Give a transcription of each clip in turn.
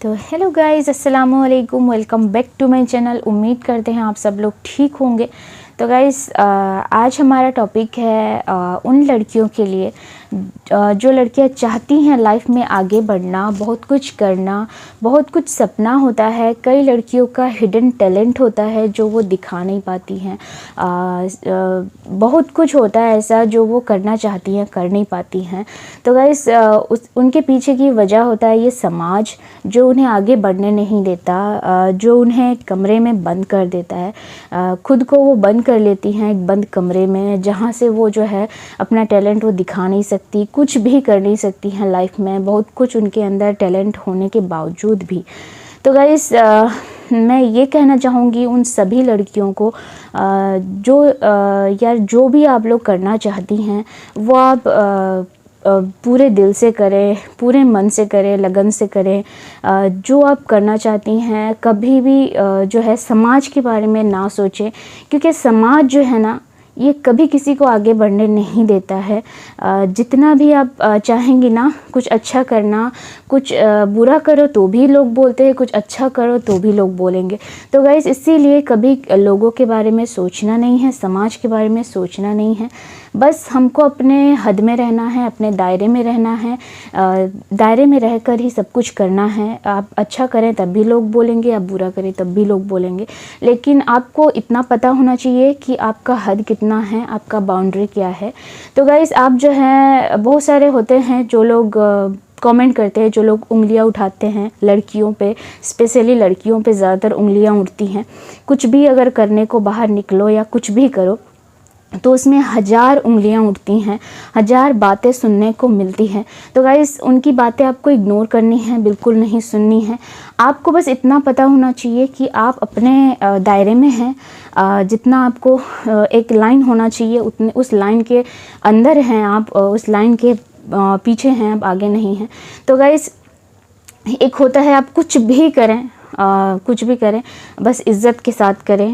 तो hello guys, अस्सलाम वालेकुम, welcome back to my channel. उम्मीद करते हैं आप सब लोग ठीक होंगे। तो गाइस, आज हमारा टॉपिक है उन लड़कियों के लिए जो लड़कियां चाहती हैं लाइफ में आगे बढ़ना, बहुत कुछ करना, बहुत कुछ सपना होता है। कई लड़कियों का हिडन टैलेंट होता है जो वो दिखा नहीं पाती हैं। बहुत कुछ होता है ऐसा जो वो करना चाहती हैं, कर नहीं पाती हैं। तो गाइस, उनके पीछे की वजह होता है ये समाज, जो उन्हें आगे बढ़ने नहीं देता, जो उन्हें कमरे में बंद कर देता है। खुद को वो बंद कर लेती हैं एक बंद कमरे में, जहाँ से वो जो है अपना टैलेंट वो दिखा नहीं सकती, कुछ भी कर नहीं सकती हैं लाइफ में, बहुत कुछ उनके अंदर टैलेंट होने के बावजूद भी। तो गाइस, मैं ये कहना चाहूँगी उन सभी लड़कियों को जो यार जो भी आप लोग करना चाहती हैं वो आप पूरे दिल से करें, पूरे मन से करें, लगन से करें। जो आप करना चाहती हैं कभी भी जो है समाज के बारे में ना सोचें, क्योंकि समाज जो है ना ये कभी किसी को आगे बढ़ने नहीं देता है। जितना भी आप चाहेंगी ना कुछ अच्छा करना, कुछ बुरा करो तो भी लोग बोलते हैं, कुछ अच्छा करो तो भी लोग बोलेंगे। तो गाइस, इसीलिए कभी लोगों के बारे में सोचना नहीं है, समाज के बारे में सोचना नहीं है। बस हमको अपने हद में रहना है, अपने दायरे में रहना है। दायरे में रहकर ही सब कुछ करना है। आप अच्छा करें तब भी लोग बोलेंगे, आप बुरा करें तब भी लोग बोलेंगे, लेकिन आपको इतना पता होना चाहिए कि आपका हद कितना है, आपका बाउंड्री क्या है। तो गाइस, आप जो है बहुत सारे होते हैं जो लोग कमेंट करते हैं, जो लोग उंगलियां उठाते हैं लड़कियों पे, स्पेशली लड़कियों पे ज़्यादातर उंगलियां उठती हैं। कुछ भी अगर करने को बाहर निकलो या कुछ भी करो तो उसमें 1000 उंगलियां उठती हैं, 1000 बातें सुनने को मिलती हैं। तो गाइस, उनकी बातें आपको इग्नोर करनी है, बिल्कुल नहीं सुननी है। आपको बस इतना पता होना चाहिए कि आप अपने दायरे में हैं। जितना आपको एक लाइन होना चाहिए उतने उस लाइन के अंदर हैं आप, उस लाइन के पीछे हैं, आप आगे नहीं हैं। तो गाइस, एक होता है आप कुछ भी करें, कुछ भी करें बस इज़्ज़त के साथ करें।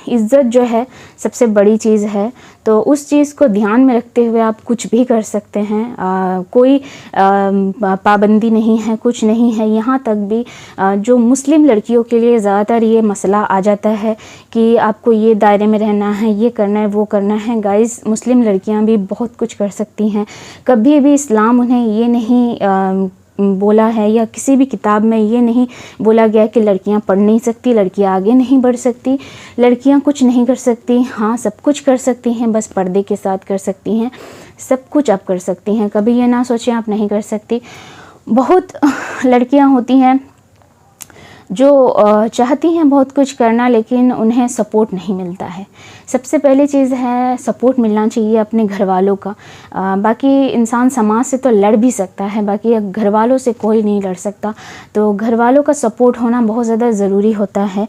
इज़्ज़त जो है सबसे बड़ी चीज़ है, तो उस चीज़ को ध्यान में रखते हुए आप कुछ भी कर सकते हैं। कोई पाबंदी नहीं है, कुछ नहीं है। यहाँ तक भी जो मुस्लिम लड़कियों के लिए ज़्यादातर ये मसला आ जाता है कि आपको ये दायरे में रहना है, ये करना है, वो करना है। गाइस, मुस्लिम लड़कियाँ भी बहुत कुछ कर सकती हैं। कभी भी इस्लाम उन्हें ये नहीं बोला है, या किसी भी किताब में ये नहीं बोला गया कि लड़कियां पढ़ नहीं सकती, लड़कियां आगे नहीं बढ़ सकती, लड़कियां कुछ नहीं कर सकती। हाँ, सब कुछ कर सकती हैं, बस पर्दे के साथ कर सकती हैं। सब कुछ आप कर सकती हैं, कभी ये ना सोचें आप नहीं कर सकती। बहुत लड़कियां होती हैं जो चाहती हैं बहुत कुछ करना, लेकिन उन्हें सपोर्ट नहीं मिलता है। सबसे पहली चीज़ है सपोर्ट मिलना चाहिए अपने घर वालों का। बाकी इंसान समाज से तो लड़ भी सकता है, बाकी घर वालों से कोई नहीं लड़ सकता। तो घर वालों का सपोर्ट होना बहुत ज़्यादा ज़रूरी होता है।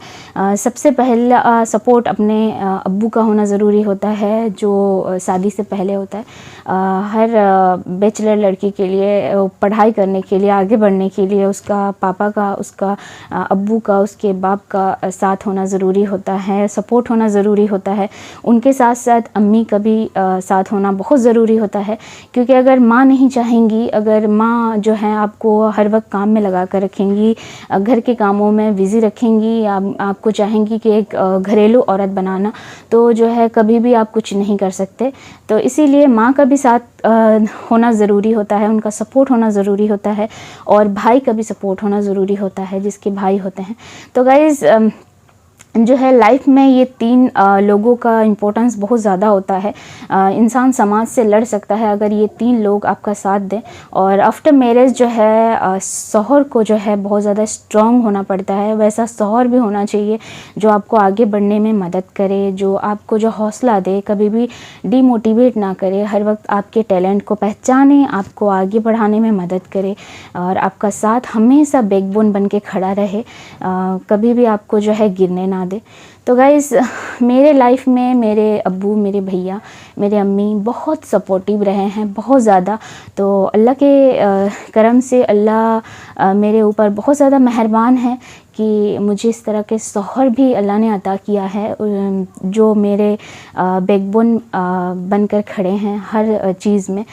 सबसे पहला सपोर्ट अपने अब्बू का होना ज़रूरी होता है, जो शादी से पहले होता है। हर बैचलर लड़की के लिए पढ़ाई करने के लिए, आगे बढ़ने के लिए उसका पापा का, उसका अब्बू का, उसके बाप का साथ होना ज़रूरी होता है, सपोर्ट होना ज़रूरी होता है। उनके साथ साथ अम्मी का भी साथ होना बहुत ज़रूरी होता है, क्योंकि अगर माँ नहीं चाहेंगी, अगर माँ जो है आपको हर वक्त काम में लगा कर रखेंगी, घर के कामों में बिज़ी रखेंगी, आपको चाहेंगी कि एक घरेलू औरत बनाना, तो जो है कभी भी आप कुछ नहीं कर सकते। तो इसीलिए माँ का भी साथ होना ज़रूरी होता है, उनका सपोर्ट होना ज़रूरी होता है, और भाई का भी सपोर्ट होना ज़रूरी होता है, जिसके भाई होते हैं। तो गाइज़, जो है लाइफ में ये 3 लोगों का इम्पोर्टेंस बहुत ज़्यादा होता है। इंसान समाज से लड़ सकता है अगर ये 3 लोग आपका साथ दें। और आफ्टर मैरिज जो है शौहर को जो है बहुत ज़्यादा स्ट्रॉन्ग होना पड़ता है। वैसा शौहर भी होना चाहिए जो आपको आगे बढ़ने में मदद करे, जो आपको जो हौसला दे, कभी भी डीमोटिवेट ना करे, हर वक्त आपके टैलेंट को पहचाने, आपको आगे बढ़ाने में मदद करे, और आपका साथ हमेशा बैकबोन बन के खड़ा रहे, कभी भी आपको जो है गिरने ना दे। तो गाइज़, मेरे लाइफ में मेरे अब्बू, मेरे भैया, मेरे अम्मी बहुत सपोर्टिव रहे हैं, बहुत ज़्यादा। तो अल्लाह के करम से अल्लाह मेरे ऊपर बहुत ज़्यादा मेहरबान है कि मुझे इस तरह के शौहर भी अल्लाह ने अता किया है जो मेरे बैकबोन बनकर खड़े हैं हर चीज़ में।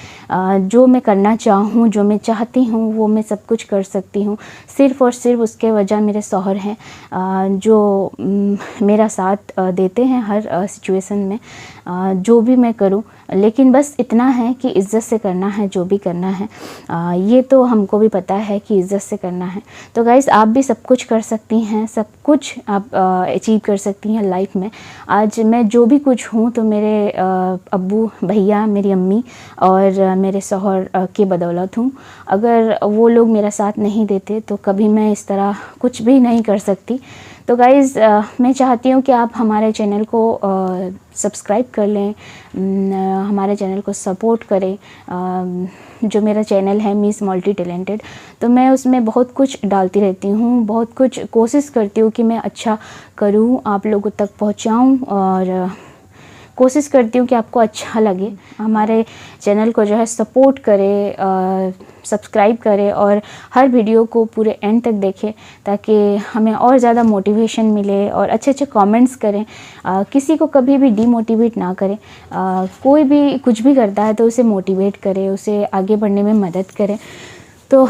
जो मैं करना चाहूँ, जो मैं चाहती हूँ, वो मैं सब कुछ कर सकती हूँ। सिर्फ़ और सिर्फ उसके वजह मेरे शौहर हैं जो मेरा साथ देते हैं हर सिचुएशन में, जो भी मैं करूँ। लेकिन बस इतना है कि इज़्ज़त से करना है जो भी करना है। ये तो हमको भी पता है कि इज़्ज़त से करना है। तो गाइज़, आप भी सब कुछ कर सकती हैं, सब कुछ आप अचीव कर सकती हैं लाइफ में। आज मैं जो भी कुछ हूँ तो मेरे अब्बू, भैया, मेरी अम्मी और मेरे शौहर के बदौलत हूँ। अगर वो लोग मेरा साथ नहीं देते तो कभी मैं इस तरह कुछ भी नहीं कर सकती। तो गाइज़, मैं चाहती हूँ कि आप हमारे चैनल को सब्सक्राइब कर लें, हमारे चैनल को सपोर्ट करें। जो मेरा चैनल है मिस मल्टी टैलेंटेड, तो मैं उसमें बहुत कुछ डालती रहती हूँ, बहुत कुछ कोशिश करती हूँ कि मैं अच्छा करूँ, आप लोगों तक पहुँचाऊँ और कोशिश करती हूँ कि आपको अच्छा लगे। हमारे चैनल को जो है सपोर्ट करें, सब्सक्राइब करें और हर वीडियो को पूरे एंड तक देखें ताकि हमें और ज़्यादा मोटिवेशन मिले और अच्छे अच्छे कमेंट्स करें। किसी को कभी भी डीमोटिवेट ना करें। कोई भी कुछ भी करता है तो उसे मोटिवेट करें, उसे आगे बढ़ने में मदद करें। तो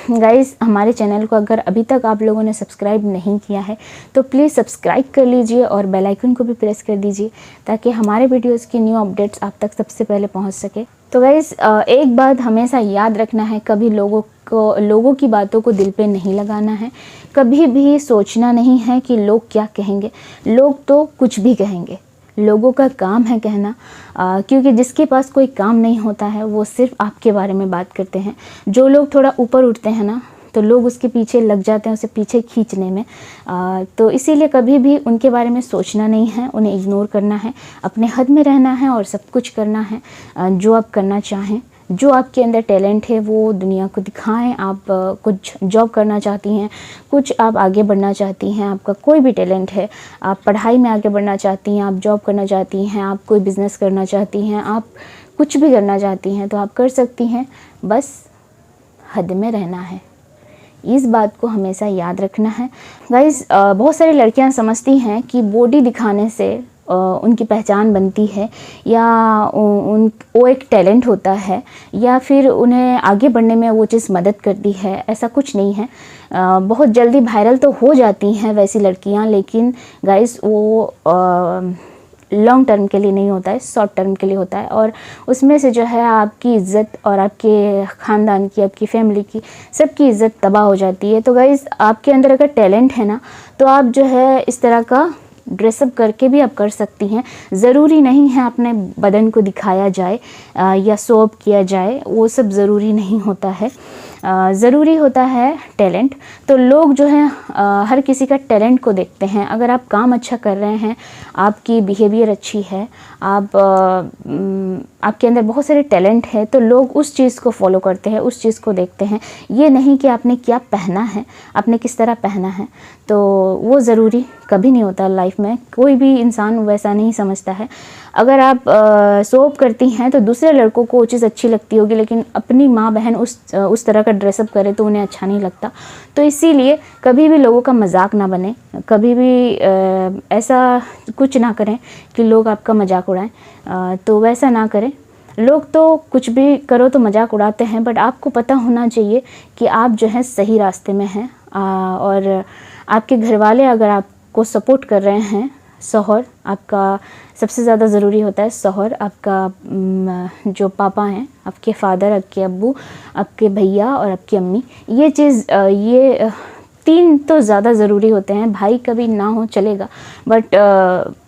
गाइज़, हमारे चैनल को अगर अभी तक आप लोगों ने सब्सक्राइब नहीं किया है तो प्लीज़ सब्सक्राइब कर लीजिए और बेल आइकन को भी प्रेस कर दीजिए ताकि हमारे वीडियोस की न्यू अपडेट्स आप तक सबसे पहले पहुंच सके। तो गाइज़, एक बात हमेशा याद रखना है, कभी लोगों की बातों को दिल पे नहीं लगाना है। कभी भी सोचना नहीं है कि लोग क्या कहेंगे। लोग तो कुछ भी कहेंगे, लोगों का काम है कहना, क्योंकि जिसके पास कोई काम नहीं होता है वो सिर्फ आपके बारे में बात करते हैं। जो लोग थोड़ा ऊपर उठते हैं ना तो लोग उसके पीछे लग जाते हैं, उसे पीछे खींचने में। तो इसीलिए कभी भी उनके बारे में सोचना नहीं है, उन्हें इग्नोर करना है, अपने हद में रहना है और सब कुछ करना है जो आप करना चाहें। जो आपके अंदर टैलेंट है वो दुनिया को दिखाएं। आप कुछ जॉब करना चाहती हैं, कुछ आप आगे बढ़ना चाहती हैं, आपका कोई भी टैलेंट है, आप पढ़ाई में आगे बढ़ना चाहती हैं, आप जॉब करना चाहती हैं, आप कोई बिज़नेस करना चाहती हैं, आप कुछ भी करना चाहती हैं तो आप कर सकती हैं, बस हद में रहना है। इस बात को हमेशा याद रखना है। गाइज़, बहुत सारी लड़कियां समझती हैं कि बॉडी दिखाने से उनकी पहचान बनती है या वो एक टैलेंट होता है या फिर उन्हें आगे बढ़ने में वो चीज़ मदद करती है। ऐसा कुछ नहीं है। बहुत जल्दी वायरल तो हो जाती हैं वैसी लड़कियां, लेकिन गाइस वो लॉन्ग टर्म के लिए नहीं होता है, शॉर्ट टर्म के लिए होता है और उसमें से जो है आपकी इज़्ज़त और आपके ख़ानदान की, आपकी फैमिली की, सबकी इज़्ज़त तबाह हो जाती है। तो गाइस, आपके अंदर अगर टैलेंट है ना तो आप जो है इस तरह का ड्रेसअप करके भी आप कर सकती हैं। ज़रूरी नहीं है अपने बदन को दिखाया जाए या शो अप किया जाए, वो सब ज़रूरी नहीं होता है। ज़रूरी होता है टैलेंट। तो लोग जो है हर किसी का टैलेंट को देखते हैं। अगर आप काम अच्छा कर रहे हैं, आपकी बिहेवियर अच्छी है, आपके अंदर बहुत सारे टैलेंट है तो लोग उस चीज़ को फॉलो करते हैं, उस चीज़ को देखते हैं। ये नहीं कि आपने क्या पहना है, आपने किस तरह पहना है, तो वो ज़रूरी कभी नहीं होता लाइफ में। कोई भी इंसान वैसा नहीं समझता है। अगर आप शो ऑफ करती हैं तो दूसरे लड़कों को वो चीज़ अच्छी लगती होगी, लेकिन अपनी माँ बहन उस तरह का ड्रेसअप करे तो उन्हें अच्छा नहीं लगता। तो इसीलिए कभी भी लोगों का मजाक ना बने, कभी भी ऐसा कुछ ना करें कि लोग आपका मजाक उड़ाएं। तो वैसा ना करें। लोग तो कुछ भी करो तो मजाक उड़ाते हैं, बट आपको पता होना चाहिए कि आप जो है सही रास्ते में हैं। और आपके घर वाले अगर आपको सपोर्ट कर रहे हैं, शौहर आपका सबसे ज़्यादा ज़रूरी होता है। शौहर आपका जो पापा हैं, आपके फादर, आपके अब्बू, आपके भैया और आपकी अम्मी, ये चीज़ ये 3 तो ज़्यादा ज़रूरी होते हैं। भाई कभी ना हो चलेगा, बट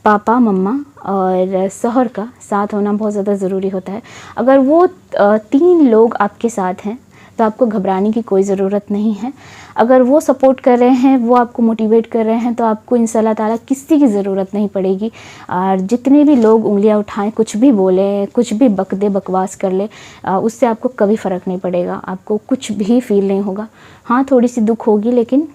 पापा, मम्मा और शौहर का साथ होना बहुत ज़्यादा ज़रूरी होता है। अगर वो 3 लोग आपके साथ हैं तो आपको घबराने की कोई ज़रूरत नहीं है। अगर वो सपोर्ट कर रहे हैं, वो आपको मोटिवेट कर रहे हैं, तो आपको इंशाल्लाह ताला किसी की ज़रूरत नहीं पड़ेगी। और जितने भी लोग उंगलियां उठाएं, कुछ भी बोले, कुछ भी बक दे, बकवास कर ले, उससे आपको कभी फ़र्क नहीं पड़ेगा, आपको कुछ भी फील नहीं होगा। हाँ, थोड़ी सी दुख होगी, लेकिन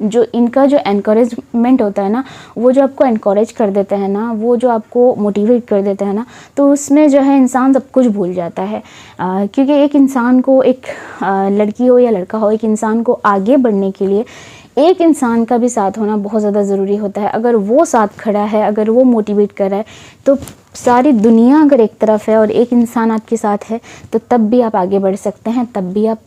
जो इनका जो एनकरेजमेंट होता है ना, वो जो आपको एनकरेज कर देते हैं ना, वो जो आपको मोटिवेट कर देते हैं ना, तो उसमें जो है इंसान सब कुछ भूल जाता है। क्योंकि एक इंसान को, एक लड़की हो या लड़का हो, एक इंसान को आगे बढ़ने के लिए एक इंसान का भी साथ होना बहुत ज़्यादा ज़रूरी होता है। अगर वो साथ खड़ा है, अगर वो मोटिवेट कर रहा है, तो सारी दुनिया अगर एक तरफ है और एक इंसान आपके साथ है, तो तब भी आप आगे बढ़ सकते हैं, तब भी आप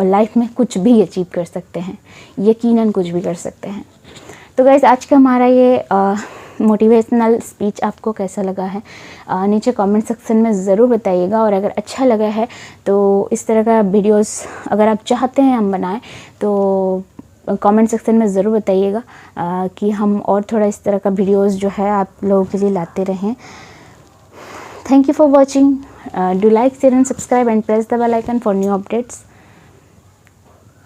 लाइफ में कुछ भी अचीव कर सकते हैं, यकीनन कुछ भी कर सकते हैं। तो गाइस, आज का हमारा ये मोटिवेशनल स्पीच आपको कैसा लगा है, नीचे कमेंट सेक्शन में ज़रूर बताइएगा। और अगर अच्छा लगा है तो इस तरह का वीडियोस अगर आप चाहते हैं हम बनाएं, तो कमेंट सेक्शन में ज़रूर बताइएगा कि हम और थोड़ा इस तरह का वीडियोस जो है आप लोगों के लिए लाते रहें। Thank you for watching. Do like, share and subscribe and press the bell icon for new updates.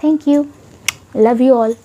Thank you. Love you all.